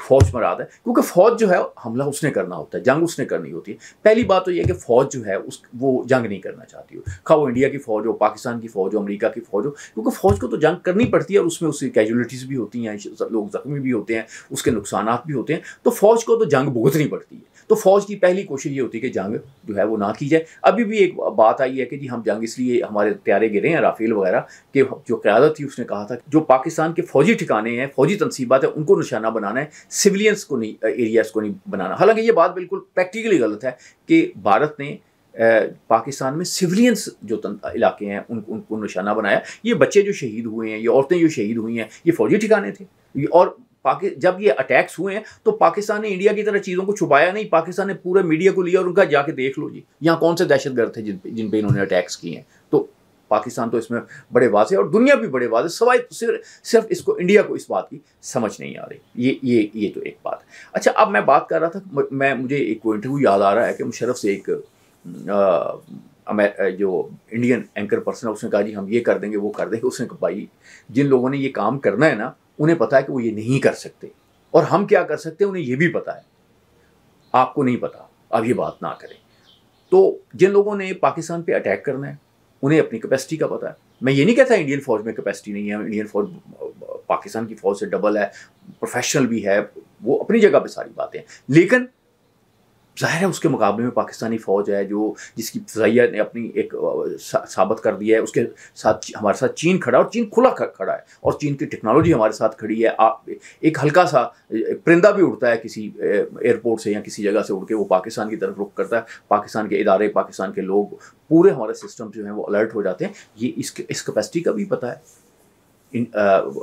فوج مراد ہے، کیونکہ فوج جو ہے حملہ اس نے کرنا ہوتا ہے، جنگ اس نے کرنی ہوتی ہے. پہلی بات تو یہ ہے کہ فوج جو ہے وہ جنگ نہیں کرنا چاہتی ہو، خواہ وہ انڈیا کی فوج ہو، پاکستان کی فوج ہو، امریکہ کی فوج ہو، کیونکہ فوج کو تو جنگ کرنی پڑتی ہے اور اس میں اس کی کیجولیٹیز بھی ہوتی ہیں، لوگ زخمی بھی ہوتے ہیں، اس کے نقصانات بھی ہوتے ہیں، تو فوج کو تو جنگ بھگتنی پڑتی ہے. تو فوج کی پہلی کوشش یہ ہوتی ہے کہ جنگ جو ہے وہ نہ کی جائے. ابھی بھی ایک بات آئی ہے کہ جی ہم جنگ اس لیے ہمارے طیارے گرے ہیں رافیل وغیرہ، کہ جو قیادت تھی اس نے کہا تھا کہ جو پاکستان کے فوجی ٹھکانے ہیں، فوجی تنصیبات ہیں، ان کو نشانہ بنانا ہے، سویلینس کو نہیں، ایریاز کو نہیں بنانا. حالانکہ یہ بات بالکل پریکٹیکلی غلط ہے کہ بھارت نے پاکستان میں سویلینس جو علاقے ہیں ان کو نشانہ بنایا. یہ بچے جو شہید ہوئے ہیں، یہ عورتیں جو شہید ہوئی ہیں، یہ فوجی ٹھکانے تھے. اور جب یہ اٹیکس ہوئے ہیں تو پاکستان نے انڈیا کی طرح چیزوں کو چھپایا نہیں، پاکستان نے پورے میڈیا کو لیا اور ان کا جا کے دیکھ لو جی یہاں کون سے دہشت گرد تھے جن پہ انہوں نے اٹیکس کیے ہیں. تو پاکستان تو اس میں بڑے واضح اور دنیا بھی بڑے واضح، سوائے صرف اس کو انڈیا کو اس بات کی سمجھ نہیں آ رہی. یہ تو ایک بات ہے. اچھا اب میں بات کر رہا تھا، مجھے ایک انٹرویو یاد آ رہا ہے کہ مشرف سے ایک جو انڈین اینکر پرسن ہے اس نے کہا جی ہم یہ کر دیں گے وہ کر دیں گے. اس نے کہا بھائی جن لوگوں نے یہ کام کرنا ہے نا انہیں پتا ہے کہ وہ یہ نہیں کر سکتے، اور ہم کیا کر سکتے ہیں انہیں یہ بھی پتا ہے، آپ کو نہیں پتا، آپ یہ بات نہ کریں. تو جن لوگوں نے پاکستان پہ اٹیک کرنا ہے انہیں اپنی کیپیسٹی کا پتا ہے. میں یہ نہیں کہتا انڈین فوج میں کیپیسٹی نہیں ہے، انڈین فوج پاکستان کی فوج سے ڈبل ہے، پروفیشنل بھی ہے، وہ اپنی جگہ پہ ساری باتیں ہیں. لیکن ظاہر ہے اس کے مقابلے میں پاکستانی فوج ہے جو جس کی فضائیہ نے اپنی ایک ثابت کر دیا ہے. اس کے ساتھ ہمارے ساتھ چین کھڑا ہے اور چین کھلا کھڑا ہے، اور چین کی ٹیکنالوجی ہمارے ساتھ کھڑی ہے. ایک ہلکا سا پرندہ بھی اڑتا ہے کسی ایئرپورٹ سے یا کسی جگہ سے اڑ کے وہ پاکستان کی طرف رخ کرتا ہے، پاکستان کے ادارے، پاکستان کے لوگ، پورے ہمارے سسٹم جو ہیں وہ الرٹ ہو جاتے ہیں. یہ اس کیپیسٹی کا بھی پتہ ہے،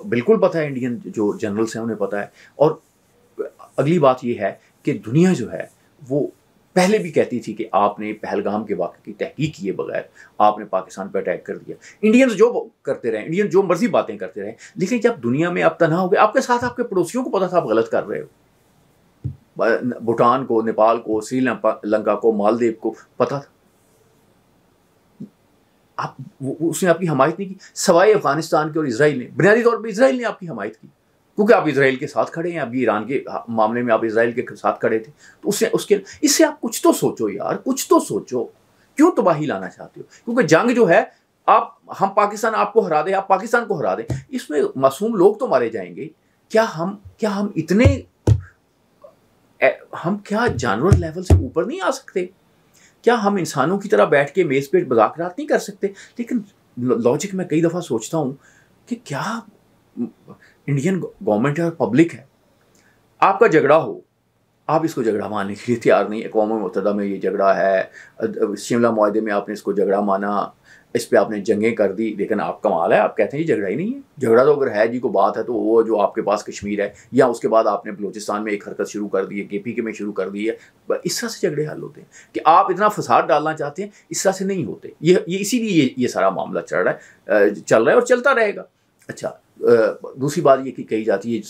بالکل پتہ ہے، انڈین جو جنرلس ہیں انہیں پتہ ہے. اور اگلی بات یہ ہے کہ دنیا جو ہے وہ پہلے بھی کہتی تھی کہ آپ نے پہلگام کے واقعے کی تحقیق کیے بغیر آپ نے پاکستان پہ اٹیک کر دیا. انڈینز جو کرتے رہے، انڈین جو مرضی باتیں کرتے رہے، لیکن جب دنیا میں آپ تنہا ہو گئے، آپ کے ساتھ آپ کے پڑوسیوں کو پتا تھا آپ غلط کر رہے ہو. بھوٹان کو، نیپال کو، سری لنکا کو، مالدیو کو پتا تھا. اس نے آپ کی حمایت نہیں کی، سوائے افغانستان کے اور اسرائیل نے. بنیادی طور پہ اسرائیل نے آپ کی حمایت کی کیونکہ آپ اسرائیل کے ساتھ کھڑے ہیں. ابھی ایران کے معاملے میں آپ اسرائیل کے ساتھ کھڑے تھے. تو اس سے آپ کچھ تو سوچو یار، کچھ تو سوچو. کیوں تباہی لانا چاہتے ہو؟ کیونکہ جنگ جو ہے ہم پاکستان آپ کو ہرا دیں، آپ پاکستان کو ہرا دیں، اس میں معصوم لوگ تو مارے جائیں گے. کیا ہم اتنے کیا جانور لیول سے اوپر نہیں آ سکتے؟ کیا ہم انسانوں کی طرح بیٹھ کے میز پہ مذاکرات نہیں کر سکتے؟ لیکن لاجک میں کئی دفعہ سوچتا ہوں کہ کیا انڈین گورنمنٹ ہے اور پبلک ہے، آپ کا جھگڑا ہو، آپ اس کو جھگڑا ماننے کے لیے تیار نہیں. اقوام متحدہ میں یہ جھگڑا ہے، شملہ معاہدے میں آپ نے اس کو جھگڑا مانا، اس پہ آپ نے جنگیں کر دی، لیکن آپ کمال ہے، آپ کہتے ہیں یہ جھگڑا ہی نہیں ہے. جھگڑا تو اگر ہے جی کو بات ہے تو وہ جو آپ کے پاس کشمیر ہے، یا اس کے بعد آپ نے بلوچستان میں ایک حرکت شروع کر دی ہے، KPK میں شروع کر دی ہے. اس طرح سے جھگڑے حل ہوتے ہیں کہ آپ اتنا فساد ڈالنا چاہتے ہیں، اس طرح سے نہیں ہوتے. یہ اسی لیے یہ سارا معاملہ چل رہا ہے اور چلتا رہے گا. اچھا دوسری بات یہ کہی جاتی ہے،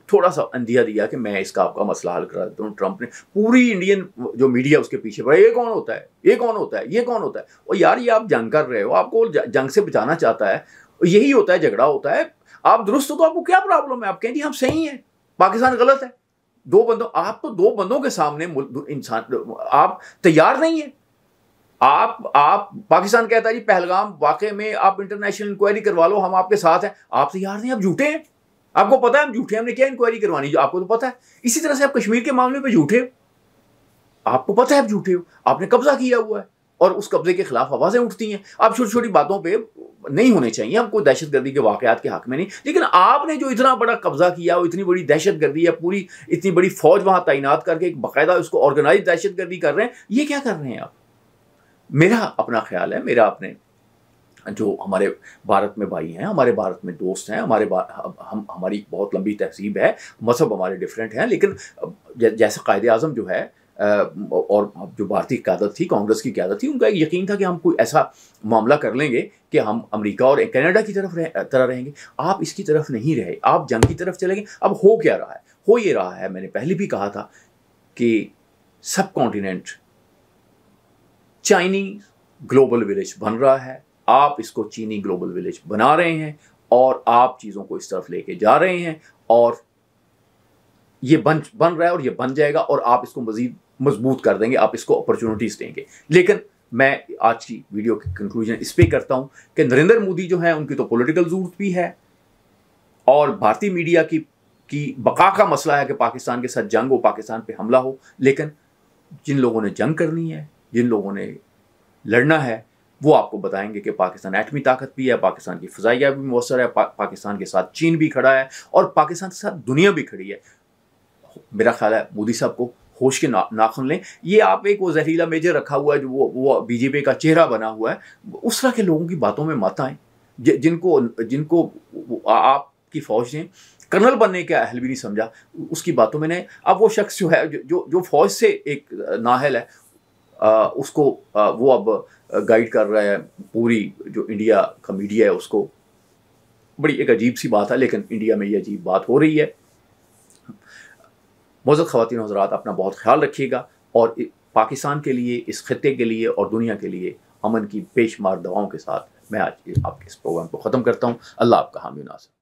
تھوڑا سا اندیا دیا کہ میں اس کا آپ کا مسئلہ حل کرا دیتا ہوں. ٹرمپ نے پوری انڈین جو میڈیا اس کے پیچھے پڑا، یہ کون ہوتا ہے، یہ کون ہوتا ہے، یہ کون ہوتا ہے. اور یار یہ آپ جنگ کر رہے ہو، آپ کو جنگ سے بچانا چاہتا ہے، یہی ہوتا ہے، جھگڑا ہوتا ہے. آپ درست ہو تو آپ کو کیا پرابلم ہے؟ آپ کہیں جی ہم صحیح ہیں، پاکستان غلط ہے. آپ تو دو بندوں کے سامنے انسان آپ تیار نہیں ہیں. آپ پاکستان کہتا ہے جی پہلگام واقعے میں آپ انٹرنیشنل انکوائری کروا لو، ہم آپ کے ساتھ ہیں. آپ تیار نہیں، آپ جھوٹے ہیں، آپ کو پتا ہے ہم جھوٹے ہیں، ہم نے کیا انکوائری کروانی، جو آپ کو تو پتا ہے. اسی طرح سے آپ کشمیر کے معاملے پہ جھوٹے ہو، آپ کو پتا ہے آپ جھوٹے ہو، آپ نے قبضہ کیا ہوا ہے اور اس قبضے کے خلاف آوازیں اٹھتی ہیں. آپ چھوٹی چھوٹی باتوں پہ نہیں ہونے چاہیے، ہم کوئی دہشت گردی کے واقعات کے حق میں نہیں، لیکن آپ نے جو اتنا بڑا قبضہ کیا، وہ اتنی بڑی دہشت گردی ہے، پوری اتنی بڑی فوج وہاں تعینات کر کے ایک باقاعدہ اس کو آرگنائز دہشت گردی کر رہے ہیں. یہ کیا کر رہے ہیں آپ؟ میرا اپنا خیال ہے، میرا اپنے جو ہمارے بھارت میں بھائی ہیں، ہمارے بھارت میں دوست ہیں، ہماری بہت لمبی تہذیب ہے، مذہب ہمارے ڈفرینٹ ہیں، لیکن جیسے قائد اعظم جو ہے اور جو بھارتی قیادت تھی، کانگریس کی قیادت تھی، ان کا ایک یقین تھا کہ ہم کوئی ایسا معاملہ کر لیں گے کہ ہم امریکہ اور کینیڈا کی طرح رہیں گے. آپ اس کی طرف نہیں رہے، آپ جنگ کی طرف چلیں گے. اب ہو کیا رہا ہے؟ ہو یہ رہا ہے، میں نے پہلے بھی کہا تھا کہ سب کانٹیننٹ چائنیز گلوبل ولیج بن رہا ہے. آپ اس کو چینی گلوبل ولیج بنا رہے ہیں اور آپ چیزوں کو اس طرف لے کے جا رہے ہیں. اور یہ بن رہا ہے اور یہ بن جائے گا، اور آپ اس کو مزید مضبوط کر دیں گے، آپ اس کو اپرچونٹیز دیں گے. لیکن میں آج کی ویڈیو کی کنکلوژن اس پہ کرتا ہوں کہ نریندر مودی جو ہیں ان کی تو پولیٹیکل ضرورت بھی ہے، اور بھارتی میڈیا کی بقا کا مسئلہ ہے کہ پاکستان کے ساتھ جنگ ہو، پاکستان پہ حملہ ہو. لیکن جن لوگوں نے جنگ کرنی ہے، جن لوگوں نے لڑنا ہے، وہ آپ کو بتائیں گے کہ پاکستان ایٹمی طاقت بھی ہے، پاکستان کی فضائیہ بھی مؤثر ہے، پاکستان کے ساتھ چین بھی کھڑا ہے، اور پاکستان کے ساتھ دنیا بھی کھڑی ہے. میرا خیال ہے مودی صاحب کو ہوش کے ناخن لیں. یہ آپ ایک وہ زہریلا میجر رکھا ہوا ہے جو وہ بی جے پی کا چہرہ بنا ہوا ہے، اس طرح کے لوگوں کی باتوں میں مت آئیں جن کو آپ کی فوج نے کرنل بننے کا اہل بھی نہیں سمجھا، اس کی باتوں میں نہیں. اب وہ شخص جو ہے جو فوج سے ایک نااہل ہے، اس کو وہ اب گائیڈ کر رہا ہے. پوری جو انڈیا کا میڈیا ہے اس کو، بڑی ایک عجیب سی بات ہے، لیکن انڈیا میں یہ عجیب بات ہو رہی ہے. معزز خواتین و حضرات، اپنا بہت خیال رکھیے گا، اور پاکستان کے لیے، اس خطے کے لیے اور دنیا کے لیے امن کی بے شمار دعاؤں کے ساتھ میں آج آپ کے اس پروگرام کو ختم کرتا ہوں. اللہ آپ کا حامی و ناصر.